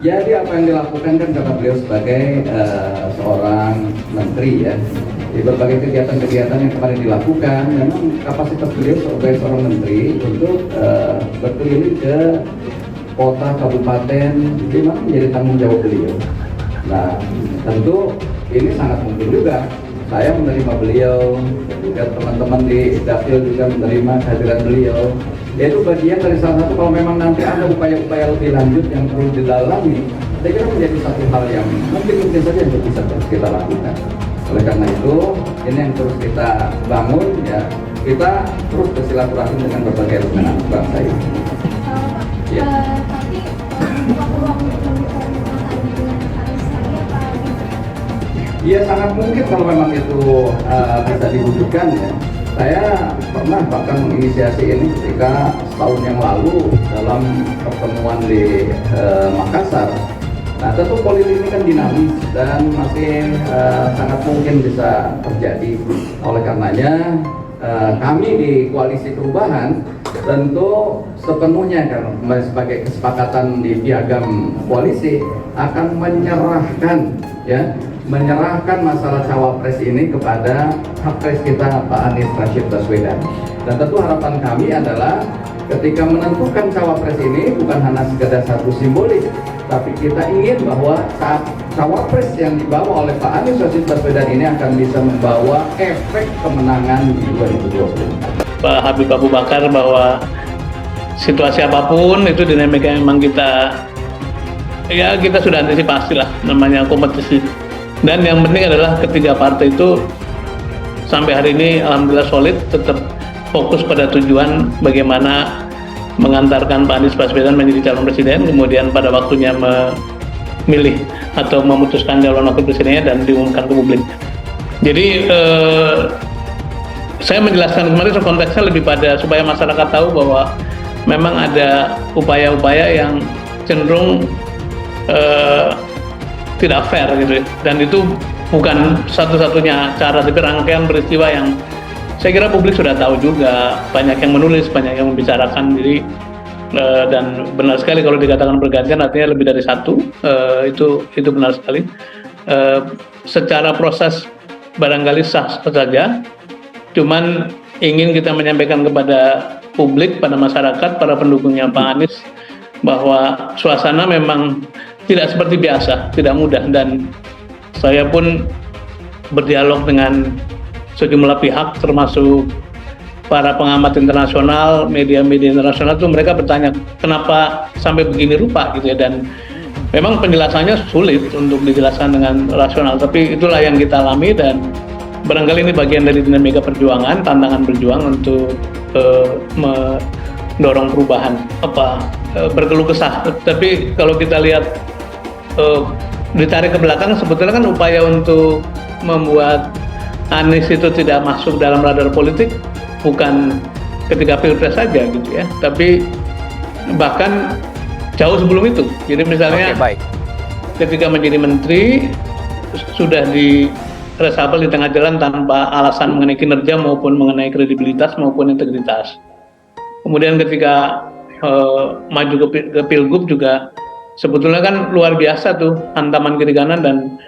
Jadi apa yang dilakukan kan karena beliau sebagai seorang menteri ya, di berbagai kegiatan-kegiatan yang kemarin dilakukan, memang kapasitas beliau sebagai seorang menteri untuk berkeliling ke kota, kabupaten, di mana menjadi tanggung jawab beliau. Nah, tentu ini sangat mungkin juga saya menerima beliau, juga teman-teman di Dapil juga menerima kehadiran beliau. Yaitu bagian dari salah satu, kalau memang nanti ada upaya-upaya lebih lanjut yang perlu didalami, saya kira menjadi satu hal yang mungkin saja yang bisa terus kita lakukan. Oleh karena itu, ini yang terus kita bangun ya, kita terus bersilaturahmi dengan berbagai elemen anak bangsa ini. Ya. Tapi ruang untuk Iya, sangat mungkin kalau memang itu bisa diwujudkan ya. Saya pernah bahkan menginisiasi ini ketika setahun yang lalu dalam pertemuan di Makassar. Nah, tentu politik ini kan dinamis dan masih sangat mungkin bisa terjadi. Oleh karenanya kami di Koalisi Perubahan tentu sepenuhnya kan sebagai kesepakatan di piagam koalisi akan menyerahkan masalah cawapres ini kepada capres kita Pak Anies Rashid Baswedan. Dan tentu harapan kami adalah ketika menentukan cawapres ini bukan hanya sekedar satu simbolis, tapi kita ingin bahwa saat cawapres yang dibawa oleh Pak Anies Rashid Baswedan ini akan bisa membawa efek kemenangan di 2020. Pak Habib Abu Bakar bahwa situasi apapun itu dinamika yang memang kita sudah antisipasi lah, namanya kompetisi. Dan yang penting adalah ketiga partai itu sampai hari ini alhamdulillah solid, tetap fokus pada tujuan bagaimana mengantarkan Pak Anies Baswedan menjadi calon presiden, kemudian pada waktunya memilih atau memutuskan calon wakil presidennya dan diumumkan ke publik. Jadi saya menjelaskan kemarin konteksnya lebih pada supaya masyarakat tahu bahwa memang ada upaya-upaya yang cenderung tidak fair gitu, dan itu bukan satu-satunya cara, tapi rangkaian peristiwa yang saya kira publik sudah tahu juga, banyak yang menulis, banyak yang membicarakan diri, dan benar sekali kalau dikatakan pergantian artinya lebih dari satu, itu benar sekali. Secara proses barangkali sah saja, cuman ingin kita menyampaikan kepada publik, pada masyarakat, para pendukungnya Pak Anies, bahwa suasana memang tidak seperti biasa, tidak mudah, dan saya pun berdialog dengan sejumlah pihak termasuk para pengamat internasional, media-media internasional itu mereka bertanya kenapa sampai begini rupa gitu ya, dan memang penjelasannya sulit untuk dijelaskan dengan rasional, tapi itulah yang kita alami dan barangkali ini bagian dari dinamika perjuangan, tantangan berjuang untuk mendorong perubahan, berkeluh kesah. Tapi kalau kita lihat ditarik ke belakang, sebetulnya kan upaya untuk membuat Anies itu tidak masuk dalam radar politik bukan ketika Pilpres saja gitu ya, tapi bahkan jauh sebelum itu. Jadi misalnya ketika menjadi menteri sudah di reshuffle di tengah jalan tanpa alasan mengenai kinerja maupun mengenai kredibilitas maupun integritas. Kemudian ketika maju ke Pilgub juga sebetulnya kan luar biasa tuh hantaman kiri kanan, dan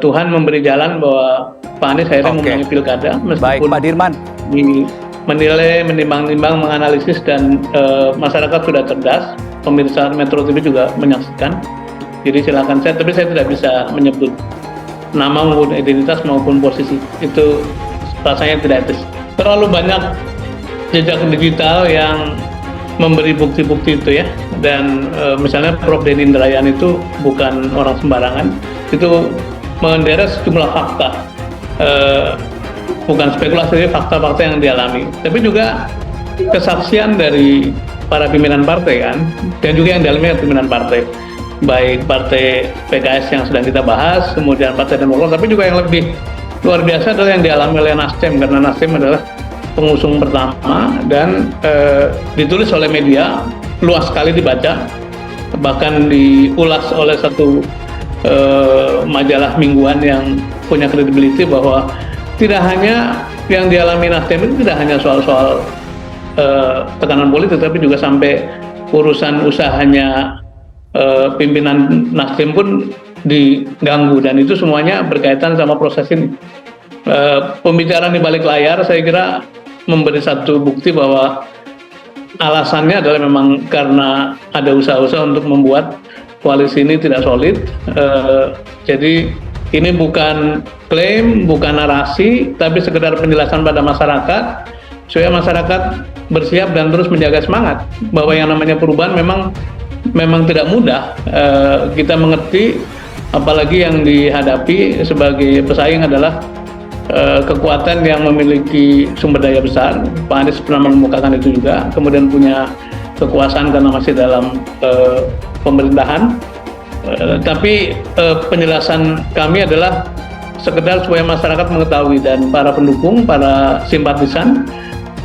Tuhan memberi jalan bahwa Pak Anies akhirnya memenangi pilkada meskipun Pak Dirman menilai, menimbang-nimbang, menganalisis, dan masyarakat sudah cerdas, pemirsa Metro TV juga menyaksikan. Jadi silakan tapi saya tidak bisa menyebut nama maupun identitas maupun posisi, itu rasanya tidak etis. Terlalu banyak jejak digital yang memberi bukti-bukti itu ya, dan misalnya Prof. Denny Indrayana itu bukan orang sembarangan, itu mengenderet sejumlah fakta, bukan spekulasi, fakta-fakta yang dialami, tapi juga kesaksian dari para pimpinan partai kan, dan juga yang dialami oleh pimpinan partai, baik partai PKS yang sedang kita bahas, kemudian Partai Demokrat, tapi juga yang lebih luar biasa adalah yang dialami oleh Nasdem, karena Nasdem adalah pengusung pertama dan ditulis oleh media, luas sekali dibaca, bahkan diulas oleh satu majalah mingguan yang punya kredibiliti, bahwa tidak hanya yang dialami Nasdem itu tidak hanya soal-soal tekanan politik, tapi juga sampai urusan usahanya pimpinan Nasdem pun diganggu, dan itu semuanya berkaitan sama proses ini. Pembicaraan di balik layar saya kira memberi satu bukti bahwa alasannya adalah memang karena ada usaha-usaha untuk membuat koalisi ini tidak solid. Jadi ini bukan klaim, bukan narasi, tapi sekedar penjelasan pada masyarakat supaya masyarakat bersiap dan terus menjaga semangat bahwa yang namanya perubahan memang tidak mudah. Kita mengerti, apalagi yang dihadapi sebagai pesaing adalah kekuatan yang memiliki sumber daya besar. Pak Anies pernah mengemukakan itu juga, kemudian punya kekuasaan karena masih dalam pemerintahan. Tapi penjelasan kami adalah sekedar supaya masyarakat mengetahui dan para pendukung, para simpatisan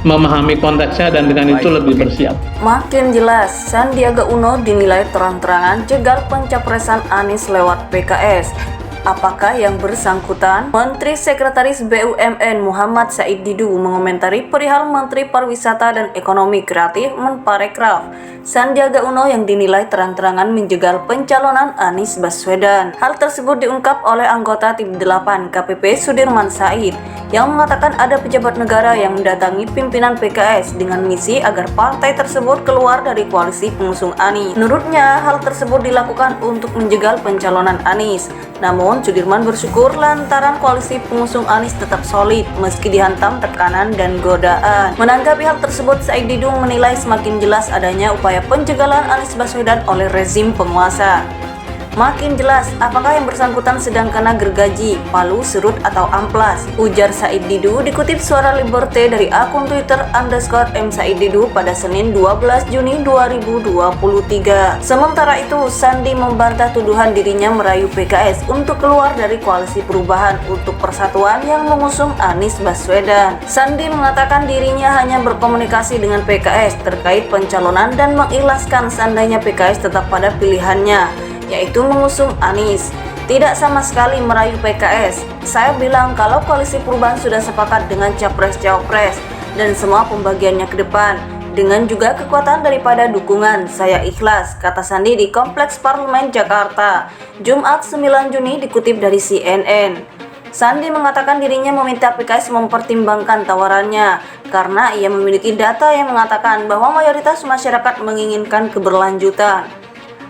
memahami konteksnya dan dengan itu lebih bersiap. Makin jelas, Sandiaga Uno dinilai terang-terangan jegal pencapresan Anies lewat PKS. Apakah yang bersangkutan? Menteri Sekretaris BUMN Muhammad Said Didu mengomentari perihal Menteri Pariwisata dan Ekonomi Kreatif Menparekraf Sandiaga Uno yang dinilai terang-terangan menjegal pencalonan Anies Baswedan. Hal tersebut diungkap oleh anggota Tim 8 KPP Sudirman Said yang mengatakan ada pejabat negara yang mendatangi pimpinan PKS dengan misi agar partai tersebut keluar dari koalisi pengusung Anies. Menurutnya, hal tersebut dilakukan untuk menjegal pencalonan Anies. Namun, Sudirman bersyukur lantaran koalisi pengusung Anies tetap solid meski dihantam tekanan dan godaan. Menanggapi hal tersebut, Said Didu menilai semakin jelas adanya upaya penjegalan Anies Baswedan oleh rezim penguasa. Makin jelas apakah yang bersangkutan sedang kena gergaji, palu, serut, atau amplas, ujar Said Didu dikutip Suara Liberté dari akun Twitter _M_Said_Didu pada Senin 12 Juni 2023. Sementara itu, Sandi membantah tuduhan dirinya merayu PKS untuk keluar dari koalisi perubahan untuk persatuan yang mengusung Anies Baswedan. Sandi mengatakan dirinya hanya berkomunikasi dengan PKS terkait pencalonan dan mengikhlaskan seandainya PKS tetap pada pilihannya, yaitu mengusung Anies. Tidak sama sekali merayu PKS. Saya bilang kalau koalisi perubahan sudah sepakat dengan capres-cawapres dan semua pembagiannya ke depan, dengan juga kekuatan daripada dukungan, saya ikhlas, kata Sandi di Kompleks Parlemen Jakarta, Jumat 9 Juni dikutip dari CNN. Sandi mengatakan dirinya meminta PKS mempertimbangkan tawarannya karena ia memiliki data yang mengatakan bahwa mayoritas masyarakat menginginkan keberlanjutan.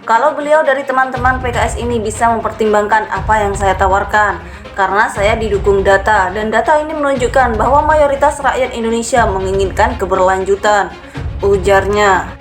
Kalau beliau dari teman-teman PKS ini bisa mempertimbangkan apa yang saya tawarkan, karena saya didukung data, dan data ini menunjukkan bahwa mayoritas rakyat Indonesia menginginkan keberlanjutan, ujarnya.